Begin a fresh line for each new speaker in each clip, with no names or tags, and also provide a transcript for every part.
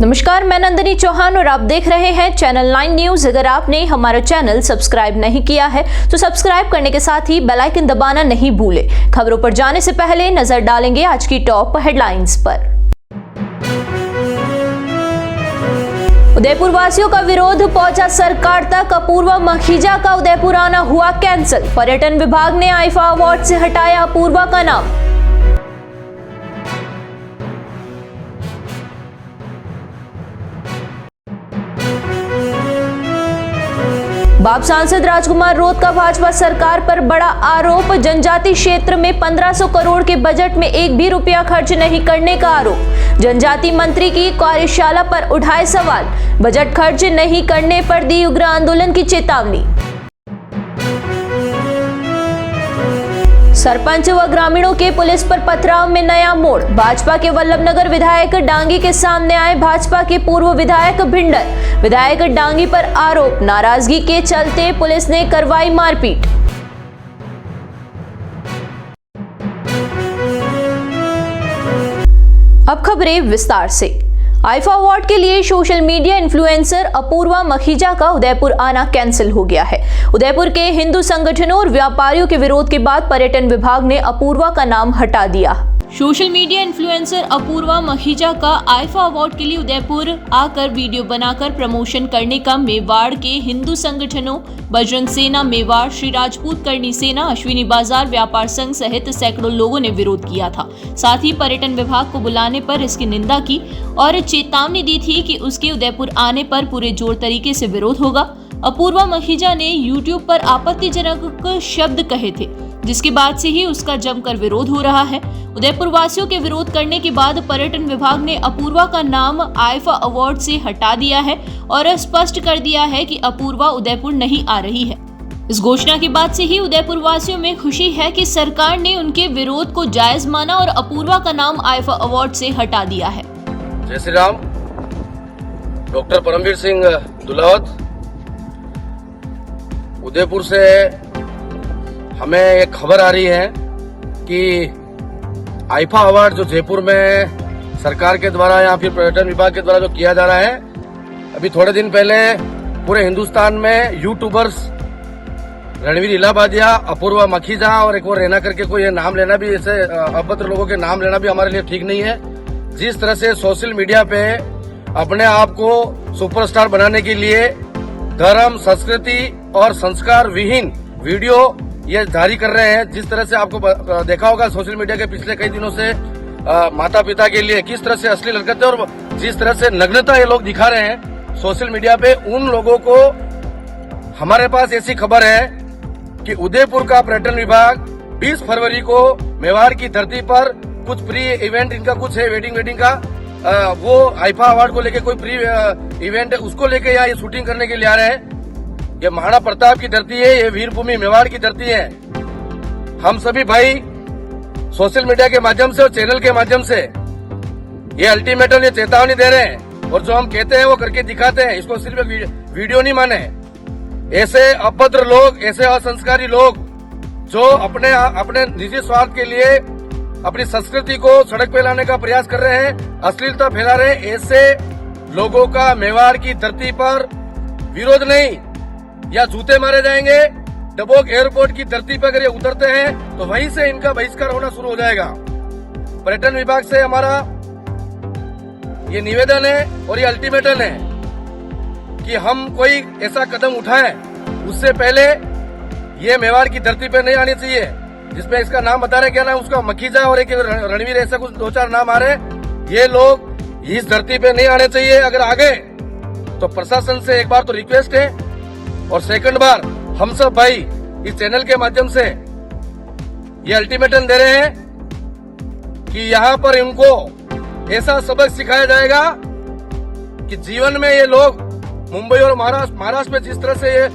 नमस्कार, मैं नंदिनी चौहान और आप देख रहे हैं चैनल 9 न्यूज। अगर आपने हमारा चैनल सब्सक्राइब नहीं किया है तो सब्सक्राइब करने के साथ ही बेल आइकन दबाना नहीं भूलें। खबरों पर जाने से पहले नजर डालेंगे आज की टॉप हेडलाइंस पर। उदयपुर वासियों का विरोध पहुंचा सरकार तक। अपूर्वा मखीजा का उदयपुर आना हुआ कैंसिल। पर्यटन विभाग ने आईफा अवार्ड से हटाया अपूर्वा का नाम। बाप सांसद राजकुमार रोत का भाजपा सरकार पर बड़ा आरोप। जनजाति क्षेत्र में 1500 करोड़ के बजट में एक भी रुपया खर्च नहीं करने का आरोप। जनजाति मंत्री की कार्यशाला पर उठाए सवाल। बजट खर्च नहीं करने पर दी उग्र आंदोलन की चेतावनी। सरपंच व ग्रामीणों के पुलिस पर पथराव में नया मोड़। भाजपा के वल्लभनगर विधायक डांगी के सामने आए भाजपा के पूर्व विधायक भिंडर। विधायक डांगी पर आरोप, नाराजगी के चलते पुलिस ने करवाई मारपीट। अब खबरें विस्तार से। आईफा अवार्ड के लिए social media influencer Apoorva Makhija का उदयपुर आना कैंसिल हो गया है। उदयपुर के हिंदू संगठनों और व्यापारियों के विरोध के बाद पर्यटन विभाग ने अपूर्वा का नाम हटा दिया। Social media influencer Apoorva Makhija का आईफा अवार्ड के लिए उदयपुर आकर वीडियो बनाकर प्रमोशन करने का मेवाड़ के हिंदू संगठनों बजरंग सेना मेवाड़, श्री राजपूत करनी सेना, अश्विनी बाजार व्यापार संघ सहित सैकड़ों लोगों ने विरोध किया था। साथ ही पर्यटन विभाग को बुलाने पर इसकी निंदा की और चेतावनी दी थी कि उसके उदयपुर आने पर पूरे जोर तरीके से विरोध होगा। अपूर्वा मखीजा ने यूट्यूब पर आपत्तिजनक शब्द कहे थे, जिसके बाद से ही उसका जमकर विरोध हो रहा है। उदयपुर वासियों के विरोध करने के बाद पर्यटन विभाग ने अपूर्वा का नाम आईफा अवार्ड से हटा दिया है और स्पष्ट कर दिया है कि अपूर्वा उदयपुर नहीं आ रही है। इस घोषणा के बाद से ही उदयपुर वासियों में खुशी है कि सरकार ने उनके विरोध को जायज माना और अपूर्वा का नाम आईफा अवार्ड से हटा दिया है।
जय श्री राम। डॉक्टर परमवीर सिंह दुलावत। उदयपुर से हमें एक खबर आ रही है कि आईफा अवार्ड जो जयपुर में सरकार के द्वारा या फिर पर्यटन विभाग के द्वारा जो किया जा रहा है, अभी थोड़े दिन पहले पूरे हिंदुस्तान में यूट्यूबर्स रणवीर इलाहाबादिया, अपूर्वा मखीजा और एक और रैना करके कोई नाम लेना भी, ऐसे अभद्र लोगों के नाम लेना भी हमारे लिए ठीक नहीं है। जिस तरह से सोशल मीडिया पे अपने आप को सुपरस्टार बनाने के लिए धर्म, संस्कृति और संस्कार विहीन वीडियो ये जारी कर रहे हैं, जिस तरह से आपको देखा होगा सोशल मीडिया के पिछले कई दिनों से माता पिता के लिए किस तरह से अश्लील हरकतें और जिस तरह से नग्नता ये लोग दिखा रहे हैं सोशल मीडिया पे, उन लोगों को हमारे पास ऐसी खबर है कि उदयपुर का पर्यटन विभाग 20 फरवरी को मेवाड़ की धरती पर कुछ प्री इवेंट इनका कुछ है, वेडिंग का वो आईफा अवार्ड को लेके कोई प्री इवेंट है, उसको लेके यहाँ ये शूटिंग करने के लिए आ रहे हैं। ये महाराणा प्रताप की धरती है, ये वीर भूमि मेवाड़ की धरती है। हम सभी भाई सोशल मीडिया के माध्यम से और चैनल के माध्यम से ये अल्टीमेटम, ये चेतावनी दे रहे हैं और जो हम कहते हैं वो करके दिखाते हैं। इसको सिर्फ वीडियो नहीं माने। ऐसे अभद्र लोग, ऐसे असंस्कारी लोग जो अपने निजी स्वार्थ के लिए अपनी संस्कृति को सड़क पे लाने का प्रयास कर रहे हैं, अश्लीलता फैला रहे हैं, ऐसे लोगों का मेवाड़ की धरती पर विरोध नहीं या जूते मारे जाएंगे। डबोक एयरपोर्ट की धरती पर अगर ये उतरते हैं तो वहीं से इनका बहिष्कार होना शुरू हो जाएगा। पर्यटन विभाग से हमारा ये निवेदन है और ये अल्टीमेटम है कि हम कोई ऐसा कदम उठाएं उससे पहले ये मेवाड़ की धरती पे नहीं आनी चाहिए। जिसमें इसका नाम बता रहे, क्या नाम उसका, मखीजा और एक रणवीर, ऐसा कुछ 2-4 नाम आ रहे। ये लोग इस धरती पे नहीं आने चाहिए। अगर आ गए तो प्रशासन से एक बार तो रिक्वेस्ट है और सेकंड बार हम सब भाई इस चैनल के माध्यम से ये अल्टीमेटम दे रहे हैं कि यहाँ पर इनको ऐसा सबक सिखाया जाएगा कि जीवन में ये लोग मुंबई और महाराष्ट्र में जिस तरह से ये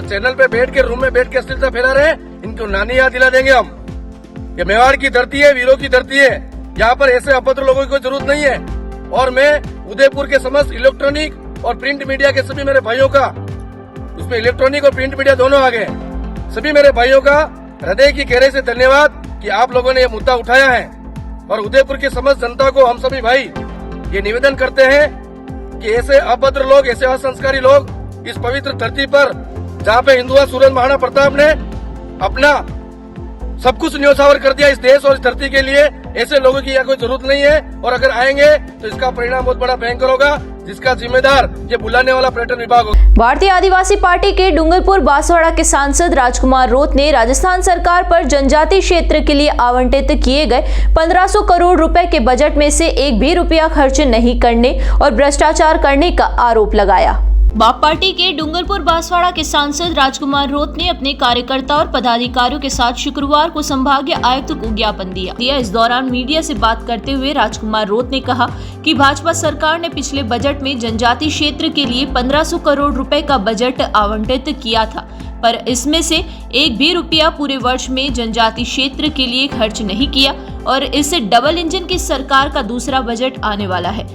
चैनल पे बैठ के, रूम में बैठ के अश्लीलता फैला रहे हैं, इनको नानी याद दिला देंगे हम। ये मेवाड़ की धरती है, वीरों की धरती है, यहाँ पर ऐसे अभद्र लोगों की कोई जरूरत नहीं है। और मैं उदयपुर के समस्त इलेक्ट्रॉनिक और प्रिंट मीडिया के सभी मेरे भाइयों का, उसमें इलेक्ट्रॉनिक और प्रिंट मीडिया दोनों आ गए, सभी मेरे भाइयों का हृदय की गहराई से धन्यवाद कि आप लोगों ने ये मुद्दा उठाया है। और उदयपुर की समस्त जनता को हम सभी भाई ये निवेदन करते हैं कि ऐसे अभद्र लोग, ऐसे असंस्कारी लोग इस पवित्र धरती पर, जहाँ पे हिंदुआ सूरज महाराणा प्रताप ने अपना सब कुछ न्योछावर कर दिया इस देश और इस धरती के लिए, ऐसे लोगों की यहाँ कोई जरूरत नहीं है। और अगर आएंगे तो इसका परिणाम बहुत बड़ा भयंकर होगा, जिसका जिम्मेदार ये बुलाने वाला पर्यटन विभाग होगा।
भारतीय आदिवासी पार्टी के डूंगरपुर बांसवाड़ा के सांसद राजकुमार रोत ने राजस्थान सरकार पर जनजाति क्षेत्र के लिए आवंटित किए गए 1500 करोड़ रुपए के बजट में से एक भी रुपया खर्च नहीं करने और भ्रष्टाचार करने का आरोप लगाया। बाप पार्टी के डूंगरपुर बांसवाड़ा के सांसद राजकुमार रोत ने अपने कार्यकर्ता और पदाधिकारियों के साथ शुक्रवार को संभागीय आयुक्त को ज्ञापन दिया। इस दौरान मीडिया से बात करते हुए राजकुमार रोत ने कहा कि भाजपा सरकार ने पिछले बजट में जनजाति क्षेत्र के लिए 1500 करोड़ रुपए का बजट आवंटित किया था, पर इसमें से एक भी रुपया पूरे वर्ष में जनजाति क्षेत्र के लिए खर्च नहीं किया और इससे डबल इंजन की सरकार का दूसरा बजट आने वाला है।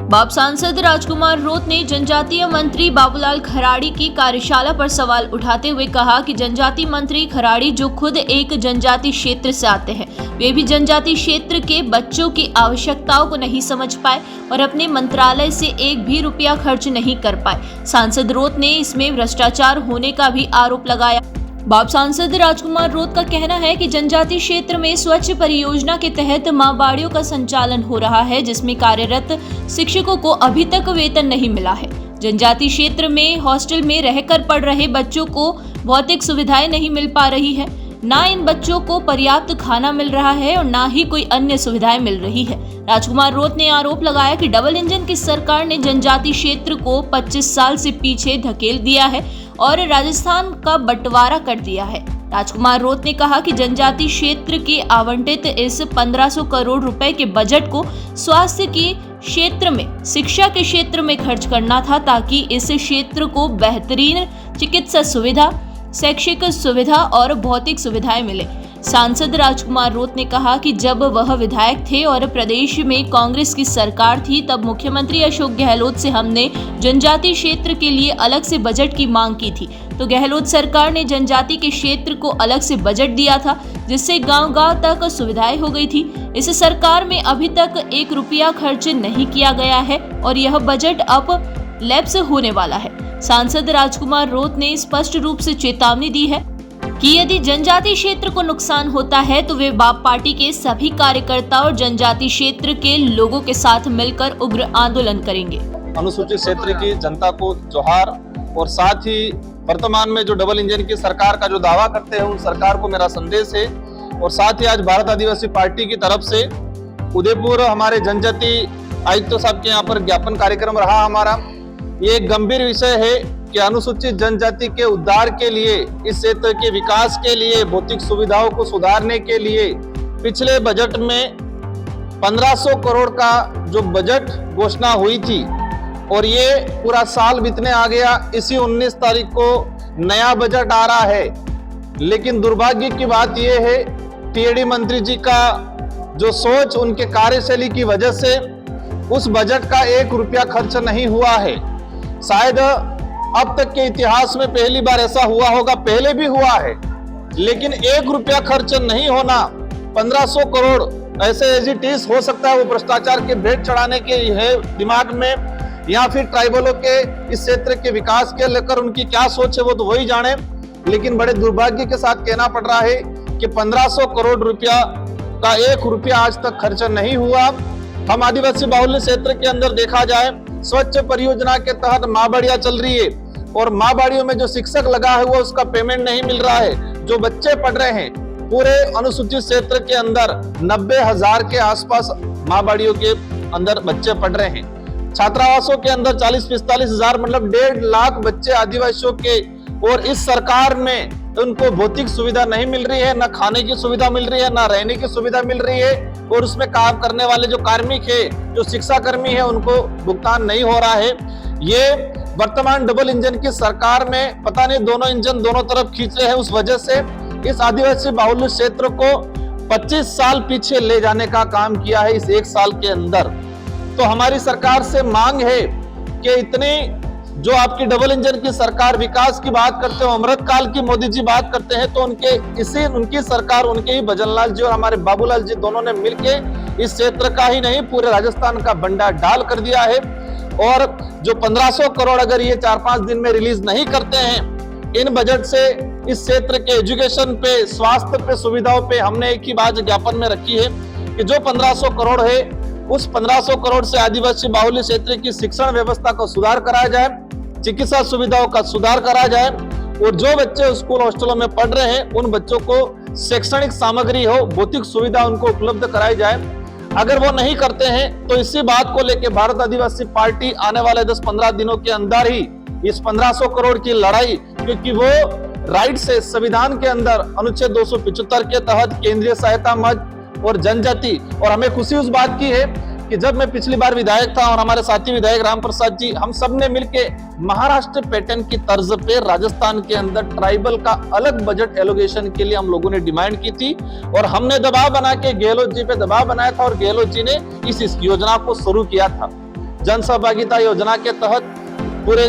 बाप सांसद राजकुमार रोत ने जनजातीय मंत्री बाबूलाल खराड़ी की कार्यशाला पर सवाल उठाते हुए कहा कि जनजाति मंत्री खराड़ी, जो खुद एक जनजाति क्षेत्र से आते हैं, वे भी जनजाति क्षेत्र के बच्चों की आवश्यकताओं को नहीं समझ पाए और अपने मंत्रालय से एक भी रुपया खर्च नहीं कर पाए। सांसद रोत ने इसमें भ्रष्टाचार होने का भी आरोप लगाया। बाप सांसद राजकुमार रोत का कहना है कि जनजाति क्षेत्र में स्वच्छ परियोजना के तहत मां बाड़ियों का संचालन हो रहा है, जिसमें कार्यरत शिक्षकों को अभी तक वेतन नहीं मिला है। जनजाति क्षेत्र में हॉस्टल में रहकर पढ़ रहे बच्चों को भौतिक सुविधाएं नहीं मिल पा रही है, ना इन बच्चों को पर्याप्त खाना मिल रहा है और ना ही कोई अन्य सुविधाएं मिल रही है। राजकुमार रोत ने आरोप लगाया कि डबल इंजन की सरकार ने जनजाति क्षेत्र को 25 साल से पीछे धकेल दिया है और राजस्थान का बंटवारा कर दिया है। राजकुमार रोत ने कहा कि जनजाति क्षेत्र के आवंटित इस 1500 करोड़ रुपए के बजट को स्वास्थ्य के क्षेत्र में, शिक्षा के क्षेत्र में खर्च करना था, ताकि इस क्षेत्र को बेहतरीन चिकित्सा सुविधा, शैक्षिक सुविधा और भौतिक सुविधाएं मिले। सांसद राजकुमार रोत ने कहा कि जब वह विधायक थे और प्रदेश में कांग्रेस की सरकार थी, तब मुख्यमंत्री अशोक गहलोत से हमने जनजाति क्षेत्र के लिए अलग से बजट की मांग की थी, तो गहलोत सरकार ने जनजाति के क्षेत्र को अलग से बजट दिया था, जिससे गांव-गांव तक सुविधाएं हो गई थी। इस सरकार में अभी तक एक रुपया खर्च नहीं किया गया है और यह बजट अब लैप्स होने वाला है। सांसद राजकुमार रोत ने स्पष्ट रूप से चेतावनी दी है कि यदि जनजाति क्षेत्र को नुकसान होता है तो वे बाप पार्टी के सभी कार्यकर्ता और जनजाति क्षेत्र के लोगों के साथ मिलकर उग्र आंदोलन करेंगे।
अनुसूचित क्षेत्र की जनता को जोहार, और साथ ही वर्तमान में जो डबल इंजन की सरकार का जो दावा करते हैं उन सरकार को मेरा संदेश है। और साथ ही आज भारत आदिवासी पार्टी की तरफ से उदयपुर हमारे जनजाति आयुक्त साहब के यहाँ पर ज्ञापन कार्यक्रम रहा हमारा। ये एक गंभीर विषय है कि अनुसूचित जनजाति के उद्धार के लिए, इस क्षेत्र के विकास के लिए, भौतिक सुविधाओं को सुधारने के लिए पिछले बजट में 1500 करोड़ का जो बजट घोषणा हुई थी और ये पूरा साल बीतने आ गया, इसी 19 तारीख को नया बजट आ रहा है। लेकिन दुर्भाग्य की बात यह है, टीएडी मंत्री जी का जो सोच, उनके कार्यशैली की वजह से उस बजट का एक रुपया खर्च नहीं हुआ है। शायद अब तक के इतिहास में पहली बार ऐसा हुआ होगा, पहले भी हुआ है, लेकिन एक रुपया खर्च नहीं होना, 1500 करोड़ ऐसे एज इट इज हो सकता है वो भ्रष्टाचार के भेंट चढ़ाने के है दिमाग में, या फिर ट्राइबलों के इस क्षेत्र के विकास के लेकर उनकी क्या सोच है वो तो वही जाने। लेकिन बड़े दुर्भाग्य के साथ कहना पड़ रहा है कि 1500 करोड़ रुपया का एक रुपया आज तक खर्च नहीं हुआ। हम आदिवासी बाहुल्य क्षेत्र के अंदर देखा जाए, स्वच्छ परियोजना के तहत माँ बाड़ियां चल रही है और माँ बाड़ियों में जो शिक्षक लगा है वो उसका पेमेंट नहीं मिल रहा है। जो बच्चे पढ़ रहे हैं, पूरे अनुसूचित क्षेत्र के अंदर 90,000 के आसपास माँ बाड़ियों के अंदर बच्चे पढ़ रहे हैं। छात्रावासों के अंदर 40-45 हजार, मतलब 1.5 लाख बच्चे आदिवासियों के, और इस सरकार में उनको भौतिक सुविधा नहीं मिल रही है, ना खाने की सुविधा मिल रही है, ना रहने की सुविधा मिल रही है, और उसमें काम करने वाले जो कार्मिक है, जो शिक्षा कर्मी है, उनको भुगतान नहीं हो रहा है। ये वर्तमान डबल इंजन की सरकार में पता नहीं दोनों इंजन दोनों तरफ खींच रहे हैं, उस वजह से इस आदिवासी बाहुल्य क्षेत्र को 25 साल पीछे ले जाने का काम किया है इस एक साल के अंदर। तो हमारी सरकार से मांग है कि इतनी जो आपकी डबल इंजन की सरकार विकास की बात करते हो, अमृत काल की मोदी जी बात करते हैं, तो उनकी सरकार, उनके ही भजनलाल जी और हमारे बाबूलाल जी दोनों ने मिलके इस क्षेत्र का ही नहीं पूरे राजस्थान का बंडा डाल कर दिया है। और जो 1500 करोड़ अगर ये 4-5 दिन में रिलीज नहीं करते हैं इन बजट से, इस क्षेत्र के एजुकेशन पे, स्वास्थ्य पे, सुविधाओं पे, हमने एक ही बात ज्ञापन में रखी है कि जो 1500 करोड़ है उस 1500 करोड़ से आदिवासी बाहुल्य क्षेत्र की शिक्षण व्यवस्था को सुधार कराया जाए, चिकित्सा सुविधाओं का सुधार कराया जाए और जो बच्चे स्कूल हॉस्टलों में पढ़ रहे हैं उन बच्चों को शैक्षणिक सामग्री हो, भौतिक सुविधा उनको उपलब्ध कराई जाए। अगर वो नहीं करते हैं तो इसी बात को लेकर भारत आदिवासी पार्टी आने वाले 10-15 दिनों के अंदर ही इस 1500 करोड़ की लड़ाई, क्योंकि वो राइट से संविधान के अंदर अनुच्छेद 275 के तहत केंद्रीय सहायता मद और जनजाति, और हमें खुशी उस बात की है कि जब मैं पिछली बार विधायक था और हमारे साथी विधायक राम प्रसाद जी, हम सब ने मिलके महाराष्ट्र पैटर्न की तर्ज पे राजस्थान के अंदर ट्राइबल का अलग बजट एलोकेशन के लिए हम लोगों ने डिमांड की थी और हमने दबाव बना के गहलोत जी पे दबाव बनाया था और गहलोत जी ने इस योजना को शुरू किया था। जन सहभागिता योजना के तहत पूरे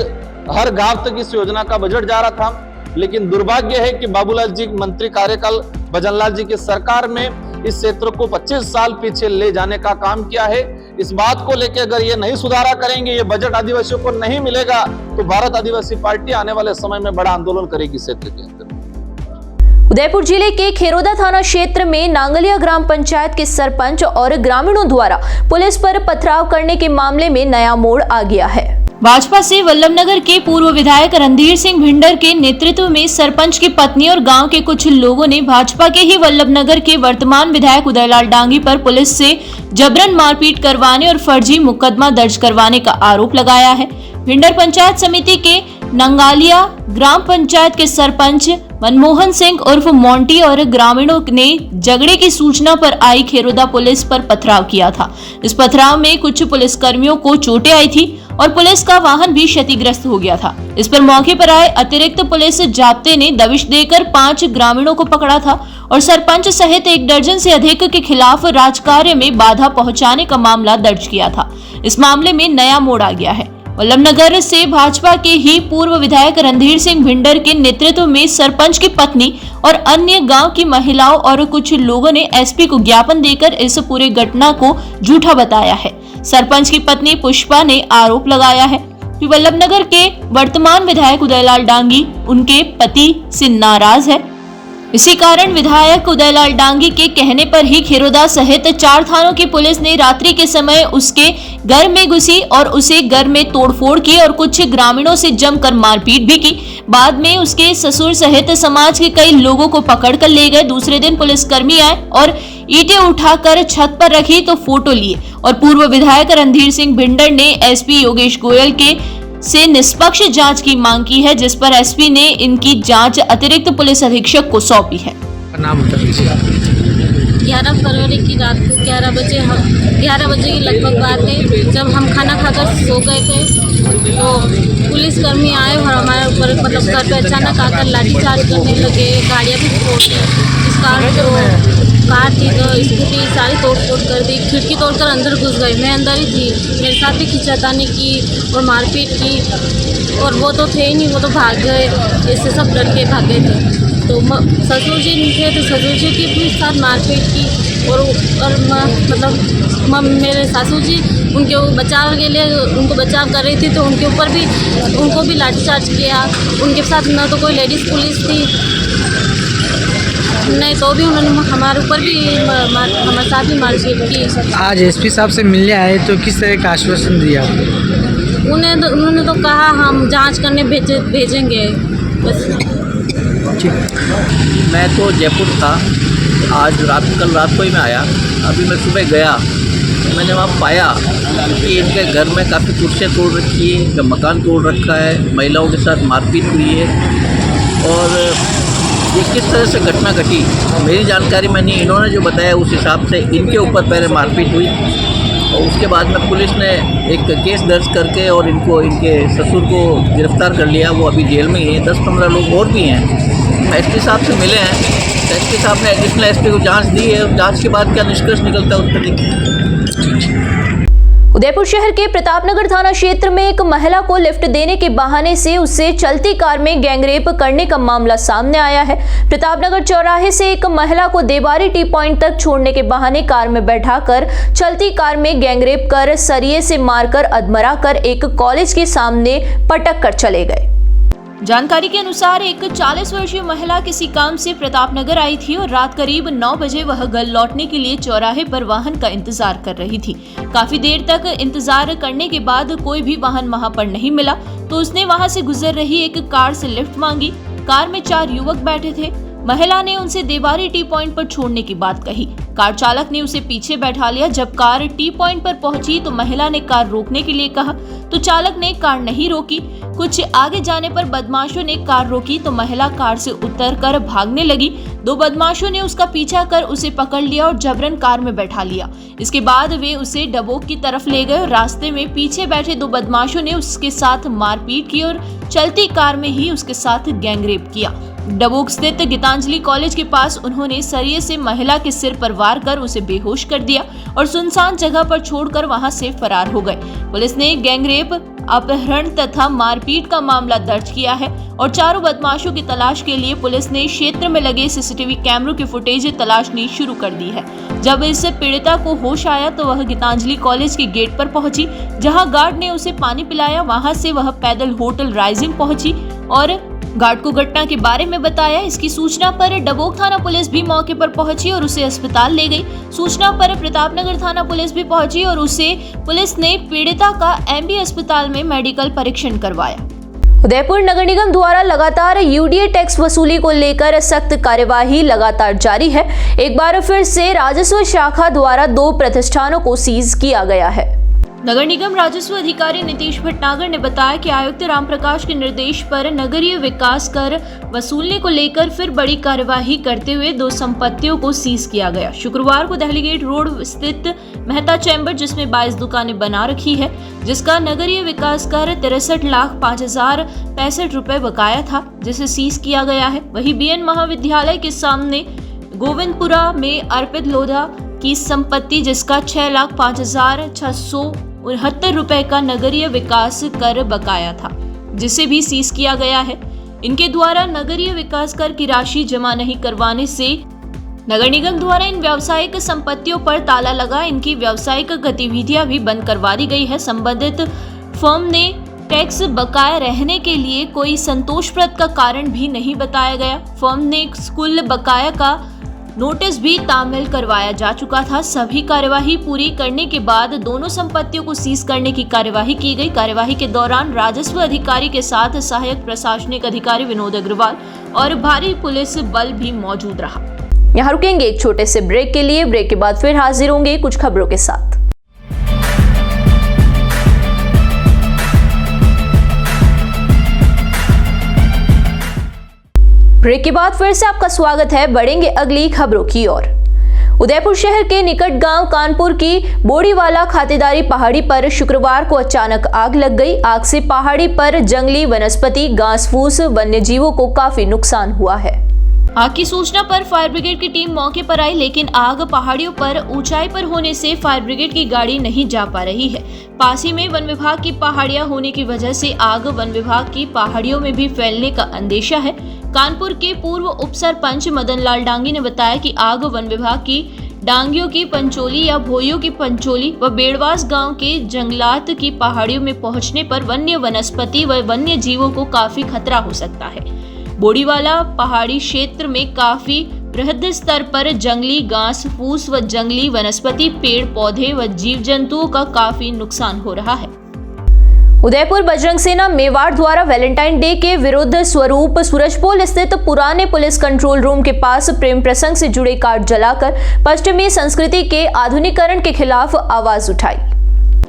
हर गांव तक इस योजना का बजट जा रहा था, लेकिन दुर्भाग्य है कि बाबूलाल जी मंत्री कार्यकाल भजनलाल जी की सरकार में इस क्षेत्र को 25 साल पीछे ले जाने का काम किया है। इस बात को लेकर अगर ये नहीं सुधारा करेंगे, ये बजट आदिवासियों को नहीं मिलेगा, तो भारत आदिवासी पार्टी आने वाले समय में बड़ा आंदोलन करेगी क्षेत्र के अंदर।
उदयपुर जिले के खेरोदा थाना क्षेत्र में नांगलिया ग्राम पंचायत के सरपंच और ग्रामीणों द्वारा पुलिस पर पथराव करने के मामले में नया मोड़ आ गया है। भाजपा से वल्लभनगर के पूर्व विधायक रणधीर सिंह भिंडर के नेतृत्व में सरपंच की पत्नी और गांव के कुछ लोगों ने भाजपा के ही वल्लभनगर के वर्तमान विधायक उदयलाल डांगी पर पुलिस से जबरन मारपीट करवाने और फर्जी मुकदमा दर्ज करवाने का आरोप लगाया है। भिंडर पंचायत समिति के नंगालिया ग्राम पंचायत के सरपंच मनमोहन सिंह उर्फ मोंटी और ग्रामीणों ने झगड़े की सूचना पर आई खेरोदा पुलिस पर पथराव किया था। इस पथराव में कुछ पुलिसकर्मियों को चोटें आई थी और पुलिस का वाहन भी क्षतिग्रस्त हो गया था। इस पर मौके पर आए अतिरिक्त पुलिस जाब्ते ने दबिश देकर 5 ग्रामीणों को पकड़ा था और सरपंच सहित 1 दर्जन से अधिक के खिलाफ राजकार्य में बाधा पहुंचाने का मामला दर्ज किया था। इस मामले में नया मोड़ आ गया है। वल्लभनगर से भाजपा के ही पूर्व विधायक रणधीर सिंह भिंडर के नेतृत्व में सरपंच की पत्नी और अन्य गांव की महिलाओं और कुछ लोगों ने एसपी को ज्ञापन देकर इस पूरे घटना को झूठा बताया है। सरपंच की पत्नी पुष्पा ने आरोप लगाया है कि वल्लभनगर के वर्तमान विधायक उदयलाल डांगी उनके पति से नाराज है। इसी कारण विधायक उदयलाल डांगी के कहने पर ही खेरोदा सहित 4 थानों की पुलिस ने रात्रि के समय उसके घर में घुसी और उसे घर में तोड़फोड़ की और कुछ ग्रामीणों से जमकर मारपीट भी की। बाद में उसके ससुर सहित समाज के कई लोगों को पकड़कर ले गए। दूसरे दिन पुलिसकर्मी आए और ईंटें उठाकर छत पर रखी तो फोटो लिए और पूर्व विधायक रणधीर सिंह भिंडर ने एसपी योगेश गोयल के से निष्पक्ष जांच की मांग की है, जिस पर एसपी ने इनकी जांच अतिरिक्त पुलिस अधीक्षक को सौंपी है।
11 फरवरी की रात को 11 बजे की लगभग बात है, जब हम खाना खाकर सो गए थे तो पुलिसकर्मी आए और हमारे ऊपर मतलब घर पे अचानक आकर लाठीचार्ज करने लगे। गाड़ियाँ भी तोड़ दी, इस कार थी तो स्कूटी सारी तोड़ कर दी, खिड़की तोड़कर अंदर घुस गए। मैं अंदर ही थी, मेरे साथ भी खींचातानी की और मारपीट की और वो तो थे ही नहीं, वो तो भाग गए। इससे सब डर के भाग गए थे। तो ससुर जी थे तो ससुर जी की भी साथ मारपीट की और मतलब मेरे सासू जी उनके बचाव के लिए उनको बचाव कर रही थी तो उनको भी लाठीचार्ज किया। उनके साथ न तो कोई लेडीज़ पुलिस थी नहीं, तो भी उन्होंने हमारे ऊपर भी हमारे साथ ही मारपीट की।
आज एसपी साहब से मिलने आए तो किस तरह का आश्वासन दिया?
उन्होंने तो कहा हम जांच करने भेजेंगे बस।
मैं तो जयपुर था, कल रात को ही मैं आया। अभी मैं सुबह गया, मैंने वहाँ पाया कि इनके घर में काफ़ी कुर्सियाँ तोड़ रखी है, इनका मकान तोड़ रखा है, महिलाओं के साथ मारपीट हुई है। और ये किस तरह से घटना घटी मेरी जानकारी में नहीं, इन्होंने जो बताया उस हिसाब से इनके ऊपर पहले मारपीट हुई और उसके बाद में पुलिस ने एक केस दर्ज करके और इनके ससुर को गिरफ्तार कर लिया। वो अभी जेल में ही है। 10-15 लोग और भी हैं। एसपी साहब से मिले हैं, एसपी साहब ने एडिशनल एसपी को जांच दी है। जांच के बाद क्या निष्कर्ष निकलता है उस पर देखिए।
उदयपुर शहर के प्रतापनगर थाना क्षेत्र में एक महिला को लिफ्ट देने के बहाने से उससे चलती कार में गैंगरेप करने का मामला सामने आया है। प्रतापनगर चौराहे से एक महिला को देवारी टी पॉइंट तक छोड़ने के बहाने कार में बैठाकर चलती कार में गैंगरेप कर सरिये से मारकर अधमरा कर एक कॉलेज के सामने पटक कर चले गए। जानकारी के अनुसार एक 40 वर्षीय महिला किसी काम से प्रतापनगर आई थी और रात करीब 9 बजे वह घर लौटने के लिए चौराहे पर वाहन का इंतजार कर रही थी। काफी देर तक इंतजार करने के बाद कोई भी वाहन वहां पर नहीं मिला तो उसने वहां से गुजर रही एक कार से लिफ्ट मांगी। कार में 4 युवक बैठे थे। महिला ने उनसे देवारी टी पॉइंट पर छोड़ने की बात कही। कार चालक ने उसे पीछे बैठा लिया। जब कार टी पॉइंट पर पहुंची तो महिला ने कार रोकने के लिए कहा तो चालक ने कार नहीं रोकी। कुछ आगे जाने पर बदमाशों ने कार रोकी तो महिला कार से उतरकर भागने लगी। 2 बदमाशों ने उसका पीछा कर उसे पकड़ लिया और जबरन कार में बैठा लिया। इसके बाद वे उसे डबोक की तरफ ले गए और रास्ते में पीछे बैठे 2 बदमाशों ने उसके साथ मारपीट की और चलती कार में ही उसके साथ गैंगरेप किया। डबोक स्थित गीतांजलि कॉलेज के पास उन्होंने सरिये से महिला के सिर पर वार कर उसे बेहोश कर दिया और सुनसान जगह पर छोड़कर वहां से फरार हो गए। पुलिस ने गैंगरेप, अपहरण तथा मारपीट का मामला दर्ज किया है और चारों बदमाशों की तलाश के लिए पुलिस ने क्षेत्र में लगे सीसीटीवी कैमरों की फुटेज तलाशनी शुरू कर दी है। जब इस पीड़िता को होश आया तो वह गीतांजलि कॉलेज के गेट पर पहुंची, जहां गार्ड ने उसे पानी पिलाया। वहां से वह पैदल होटल राइजिंग पहुंची और गार्ड को घटना के बारे में बताया। इसकी सूचना पर डबोक थाना पुलिस भी मौके पर पहुंची और उसे अस्पताल ले गई। सूचना पर प्रतापनगर थाना पुलिस भी पहुंची और पुलिस ने पीड़िता का एमबी अस्पताल में मेडिकल परीक्षण करवाया। उदयपुर नगर निगम द्वारा लगातार यूडीए टैक्स वसूली को लेकर सख्त कार्यवाही लगातार जारी है। एक बार फिर से राजस्व शाखा द्वारा 2 प्रतिष्ठानों को सीज किया गया है। नगर निगम राजस्व अधिकारी नीतीश भटनागर ने बताया कि आयुक्त रामप्रकाश के निर्देश पर नगरीय विकास कर वसूलने को लेकर फिर बड़ी कार्यवाही करते हुए 2 संपत्तियों को सीज किया गया। शुक्रवार को दहली गेट रोड स्थित मेहता चैम्बर, जिसमें 22 दुकानें बना रखी है, जिसका नगरीय विकास कर 63,05,065 रुपए बकाया था, जिसे सीज किया गया है। वहीं बीएन महाविद्यालय के सामने गोविंदपुरा में अर्पित लोधा की संपत्ति, जिसका 6,05,669 रुपए का नगरीय विकास कर बकाया था, जिसे भी सीज किया गया है। इनके द्वारा नगरीय विकास कर की राशि जमा नहीं करवाने से नगर निगम द्वारा इन व्यावसायिक संपत्तियों पर ताला लगा इनकी व्यावसायिक गतिविधियां भी बंद करवा दी गई है। संबंधित फर्म ने टैक्स बकाया रहने के लिए कोई संतोषप्रद का कारण भी नहीं बताया गया। फर्म ने कुल बकाया का नोटिस भी तामील करवाया जा चुका था। सभी कार्यवाही पूरी करने के बाद दोनों संपत्तियों को सीज करने की कार्यवाही की गई। कार्यवाही के दौरान राजस्व अधिकारी के साथ सहायक प्रशासनिक अधिकारी विनोद अग्रवाल और भारी पुलिस बल भी मौजूद रहा। यहाँ रुकेंगे एक छोटे से ब्रेक के लिए। ब्रेक के बाद फिर हाजिर होंगे कुछ खबरों के साथ। ब्रेक के बाद फिर से आपका स्वागत है। बढ़ेंगे अगली खबरों की ओर। उदयपुर शहर के निकट गांव कानपुर की बोड़ीवाला खातेदारी पहाड़ी पर शुक्रवार को अचानक आग लग गई। आग से पहाड़ी पर जंगली वनस्पति, घास फूस, वन्य जीवों को काफी नुकसान हुआ है। आग की सूचना पर फायर ब्रिगेड की टीम मौके पर आई, लेकिन आग पहाड़ियों पर ऊंचाई पर होने से फायर ब्रिगेड की गाड़ी नहीं जा पा रही है। पास ही में वन विभाग की पहाड़ियां होने की वजह से आग वन विभाग की पहाड़ियों में भी फैलने का अंदेशा है। कानपुर के पूर्व उप सरपंच मदन लाल डांगी ने बताया कि आग वन विभाग की डांगियों की पंचोली या भोइयों की पंचोली व बेड़वास गांव के जंगलात की पहाड़ियों में पहुंचने पर वन्य वनस्पति व वन्य जीवों को काफी खतरा हो सकता है। बोड़ीवाला पहाड़ी क्षेत्र में काफी बृहद स्तर पर जंगली घास फूस व जंगली वनस्पति, पेड़ पौधे व जीव जंतुओं का काफी नुकसान हो रहा है। उदयपुर बजरंग सेना मेवाड़ द्वारा वैलेंटाइन डे के विरुद्ध स्वरूप सूरजपोल स्थित पुराने पुलिस कंट्रोल रूम के पास प्रेम प्रसंग से जुड़े कार्ड जलाकर पश्चिमी संस्कृति के आधुनिकीकरण के खिलाफ आवाज उठाई।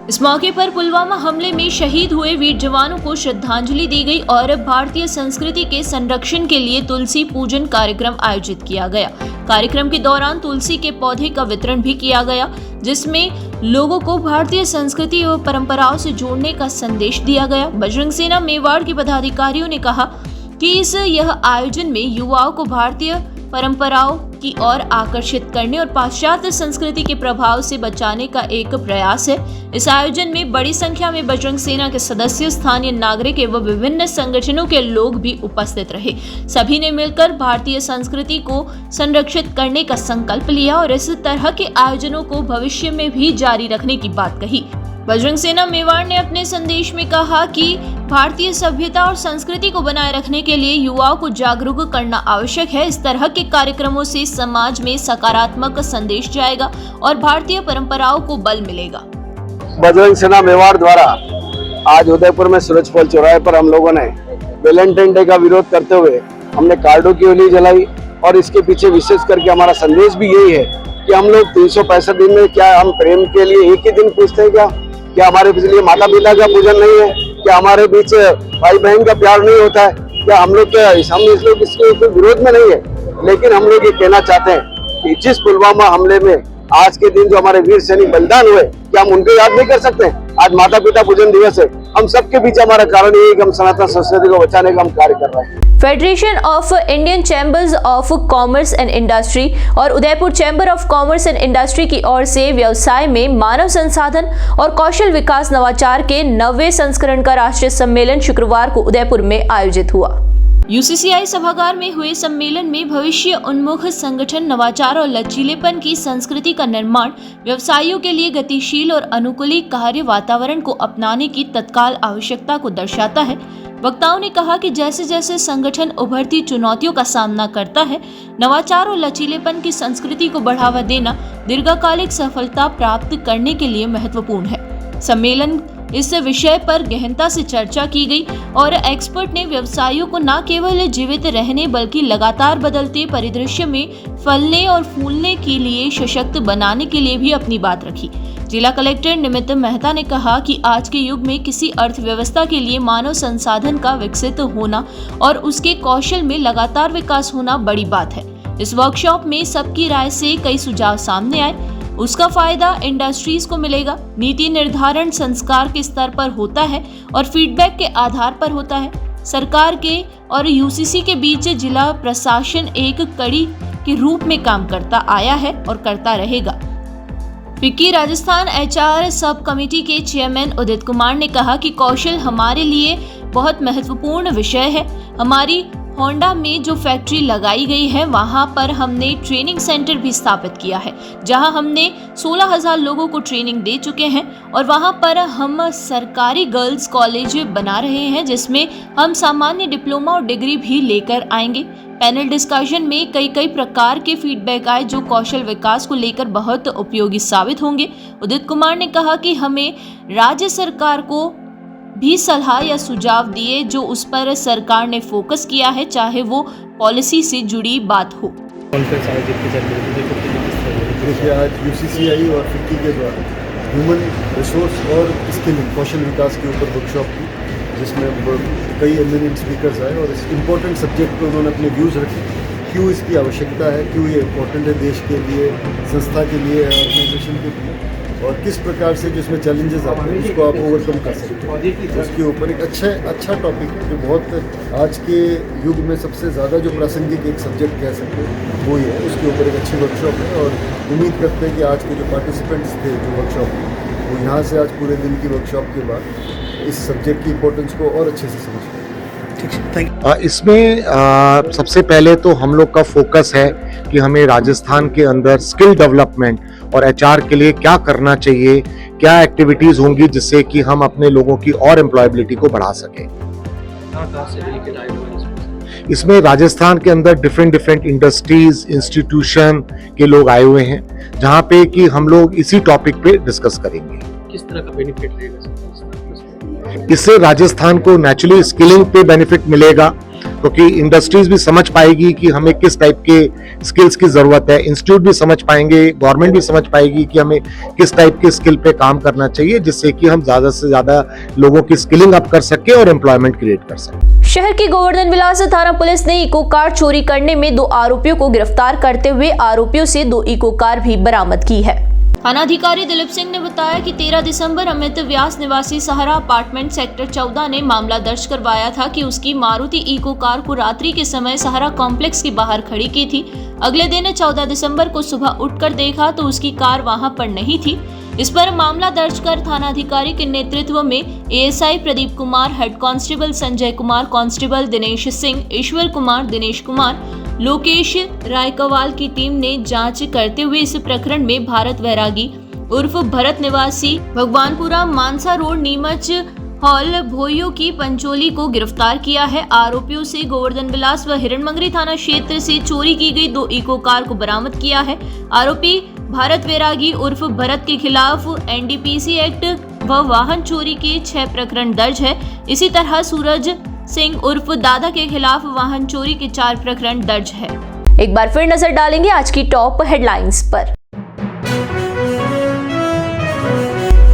इस मौके पर पुलवामा हमले में शहीद हुए वीर जवानों को श्रद्धांजलि दी गई और भारतीय संस्कृति के संरक्षण के लिए तुलसी पूजन कार्यक्रम आयोजित किया गया। कार्यक्रम के दौरान तुलसी के पौधे का वितरण भी किया गया, जिसमें लोगों को भारतीय संस्कृति और परंपराओं से जोड़ने का संदेश दिया गया। बजरंग सेना मेवाड़ के पदाधिकारियों ने कहा कि यह आयोजन में युवाओं को भारतीय परंपराओं की ओर आकर्षित करने और पाश्चात्य संस्कृति के प्रभाव से बचाने का एक प्रयास है। इस आयोजन में बड़ी संख्या में बजरंग सेना के सदस्य, स्थानीय नागरिक एवं विभिन्न संगठनों के लोग भी उपस्थित रहे। सभी ने मिलकर भारतीय संस्कृति को संरक्षित करने का संकल्प लिया और इस तरह के आयोजनों को भविष्य में भी जारी रखने की बात कही। बजरंग सेना मेवाड़ ने अपने संदेश में कहा कि भारतीय सभ्यता और संस्कृति को बनाए रखने के लिए युवाओं को जागरूक करना आवश्यक है। इस तरह के कार्यक्रमों से समाज में सकारात्मक संदेश जाएगा और भारतीय परंपराओं को बल मिलेगा।
बजरंग सेना मेवाड़ द्वारा आज उदयपुर में सूरजपोल चौराहे पर हम लोगों ने वैलेंटाइन डे का विरोध करते हुए हमने कार्डों की होली जलाई और इसके पीछे विशेष करके हमारा संदेश भी यही है कि हम लोग 365 दिन में क्या हम प्रेम के लिए एक ही दिन पूछते हैं? क्या हमारे लिए माता पिता का पूजन नहीं है? क्या हमारे बीच भाई बहन का प्यार नहीं होता है? क्या हम लोग इसके विरोध में नहीं है? लेकिन हम लोग ये कहना चाहते हैं कि जिस पुलवामा हमले में आज के दिन जो हमारे वीर सैनिक बलिदान हुए, क्या हम उनको याद नहीं कर सकते? आज माता पिता पूजन दिवस है। हम सबके बीच हमारा कारण ये है कि हम सनातन संस्कृति को बचाने का हम कार्य कर रहे हैं।
Federation of Indian chambers of commerce and industry और Udaipur chamber of commerce and industry की ओर से व्यवसाय में मानव संसाधन और कौशल विकास नवाचार के 9वें संस्करण का राष्ट्रीय सम्मेलन शुक्रवार को उदयपुर में आयोजित हुआ। यूसीसीआई सभागार में हुए सम्मेलन में भविष्य उन्मुख संगठन, नवाचार और लचीलेपन की संस्कृति का निर्माण, व्यवसायियों के लिए गतिशील और अनुकूली कार्य वातावरण को अपनाने की तत्काल आवश्यकता को दर्शाता है। वक्ताओं ने कहा कि जैसे जैसे संगठन उभरती चुनौतियों का सामना करता है, नवाचार और लचीलेपन की संस्कृति को बढ़ावा देना दीर्घकालिक सफलता प्राप्त करने के लिए महत्वपूर्ण है। सम्मेलन इस विषय पर गहनता से चर्चा की गई और एक्सपर्ट ने व्यवसायियों को न केवल जीवित रहने बल्कि लगातार बदलते परिदृश्य में फलने और फूलने के लिए सशक्त बनाने के लिए भी अपनी बात रखी। जिला कलेक्टर निमित मेहता ने कहा कि आज के युग में किसी अर्थव्यवस्था के लिए मानव संसाधन का विकसित होना और उसके कौशल में लगातार विकास होना बड़ी बात है। इस वर्कशॉप में सबकी राय से कई सुझाव सामने आए। उसका फायदा इंडस्ट्रीज को मिलेगा। नीति निर्धारण संस्कार के स्तर पर होता है और फीडबैक के आधार पर होता है। सरकार के और यूसीसी के बीच जिला प्रशासन एक कड़ी के रूप में काम करता आया है और करता रहेगा। FICCI Rajasthan HR sub committee के चेयरमैन उदित कुमार ने कहा कि कौशल हमारे लिए बहुत महत्वपूर्ण विषय है। हमारी होंडा में जो फैक्ट्री लगाई गई है वहां पर हमने ट्रेनिंग सेंटर भी स्थापित किया है, जहां हमने 16,000 लोगों को ट्रेनिंग दे चुके हैं और वहां पर हम सरकारी गर्ल्स कॉलेज बना रहे हैं जिसमें हम सामान्य डिप्लोमा और डिग्री भी लेकर आएंगे। पैनल डिस्कशन में कई प्रकार के फीडबैक आए जो कौशल विकास को लेकर बहुत उपयोगी साबित होंगे। उदित कुमार ने कहा कि हमें राज्य सरकार को भी सलाह या सुझाव दिए जो उस पर सरकार ने फोकस किया है, चाहे वो पॉलिसी से जुड़ी बात हो।
देखिए, आज यूसीसीआई और फिक्की के द्वारा ह्यूमन रिसोर्स और स्किलिंग कौशल विकास के ऊपर वर्कशॉप की, जिसमें कई एमिनेंट स्पीकर्स आए और इस इम्पोर्टेंट सब्जेक्ट पर उन्होंने अपने व्यूज़ रखे। क्यों इसकी आवश्यकता है, क्यों ये इम्पोर्टेंट है देश के लिए, संस्था के लिए, ऑर्गेनाइजेशन के लिए, और किस प्रकार से जिसमें चैलेंजेस आते हैं उसको आप ओवरकम कर सकते हैं। उसके ऊपर एक अच्छा टॉपिक है जो बहुत आज के युग में सबसे ज़्यादा जो प्रासंगिक एक सब्जेक्ट कह सकते हैं वो ही है। उसके ऊपर एक अच्छी वर्कशॉप है और उम्मीद करते हैं कि आज के जो पार्टिसिपेंट्स थे जो वर्कशॉप में, वो यहाँ से आज पूरे दिन की वर्कशॉप के बाद इस सब्जेक्ट की इम्पोर्टेंस को और अच्छे से समझ पाएंगे।
इसमें सबसे पहले तो हम लोग का फोकस है कि हमें राजस्थान के अंदर स्किल डेवलपमेंट और एचआर के लिए क्या करना चाहिए, क्या एक्टिविटीज होंगी जिससे कि हम अपने लोगों की और एम्प्लॉयबिलिटी को बढ़ा सकें। इसमें राजस्थान के अंदर डिफरेंट इंडस्ट्रीज, इंस्टीट्यूशन के लोग आए हुए हैं, जहां पे कि हम लोग इसी टॉपिक पे डिस्कस करेंगे।
किस तरह का बेनिफिट रहेगा?
इससे राजस्थान को नेचुरली स्किलिंग पे बेनिफिट मिलेगा, क्योंकि इंडस्ट्रीज भी समझ पाएगी कि हमें किस टाइप के स्किल्स की जरूरत है, इंस्टीट्यूट भी समझ पाएंगे, गवर्नमेंट भी समझ पाएगी कि हमें किस टाइप के स्किल पे काम करना चाहिए, जिससे कि हम ज्यादा से ज्यादा लोगों की स्किलिंग अप कर सके और एम्प्लॉयमेंट क्रिएट कर सके।
शहर की गोवर्धन विलास थाना पुलिस ने इको कार चोरी करने में 2 आरोपियों को गिरफ्तार करते हुए आरोपियों से 2 इको कार भी बरामद की है। थानाधिकारी दिलीप सिंह ने बताया कि 13 दिसंबर अमित व्यास निवासी सहारा अपार्टमेंट सेक्टर 14 ने मामला दर्ज करवाया था कि उसकी मारुति इको कार को रात्रि के समय सहारा कॉम्प्लेक्स के बाहर खड़ी की थी। अगले दिन 14 दिसंबर को सुबह उठकर देखा तो उसकी कार वहां पर नहीं थी। इस पर मामला दर्ज कर थानाधिकारी के नेतृत्व में ASI Pradeep Kumar, head constable Sanjay Kumar, constable Dinesh Singh, Ishwar Kumar, Dinesh Kumar, Lokesh Raikwal की टीम ने जांच करते हुए इस प्रकरण में भारत वैरागी उर्फ भरत निवासी भगवानपुरा मानसा रोड नीमच हॉल भोइयों की पंचोली को गिरफ्तार किया है। आरोपियों से गोवर्धन विलास व हिरणमंगरी थाना क्षेत्र से चोरी की गई 2 इको कार को बरामद किया है। आरोपी भारत वैरागी उर्फ भरत के खिलाफ एनडीपीसी एक्ट व वाहन चोरी के 6 प्रकरण दर्ज है। इसी तरह सूरज सिंह उर्फ दादा के खिलाफ वाहन चोरी के 4 प्रकरण दर्ज है। एक बार फिर नजर डालेंगे आज की टॉप हेडलाइंस पर।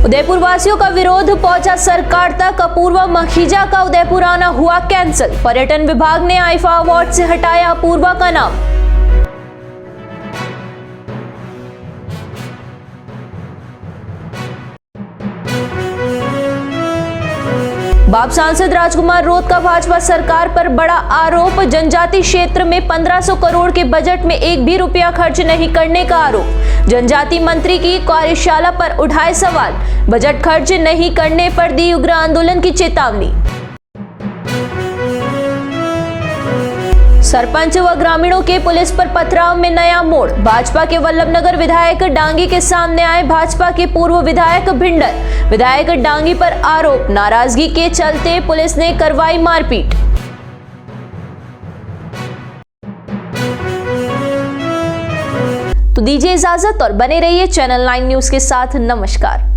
उदयपुर वासियों का विरोध पहुंचा सरकार तक। अपूर्वा मखीजा का उदयपुर आना हुआ कैंसिल। पर्यटन विभाग ने आईफा अवार्ड से हटाया अपूर्वा का नाम। बाप सांसद राजकुमार रोत का भाजपा सरकार पर बड़ा आरोप। जनजाति क्षेत्र में 1500 करोड़ के बजट में एक भी रुपया खर्च नहीं करने का आरोप। जनजाति मंत्री की कार्यशाला पर उठाए सवाल। बजट खर्च नहीं करने पर दी उग्र आंदोलन की चेतावनी। सरपंच व ग्रामीणों के पुलिस पर पथराव में नया मोड़। भाजपा के वल्लभनगर विधायक डांगी के सामने आए भाजपा के पूर्व विधायक भिंडर। विधायक डांगी पर आरोप, नाराजगी के चलते पुलिस ने करवाई मारपीट। तो दीजिए इजाजत और बने रहिए चैनल 9 न्यूज के साथ। नमस्कार।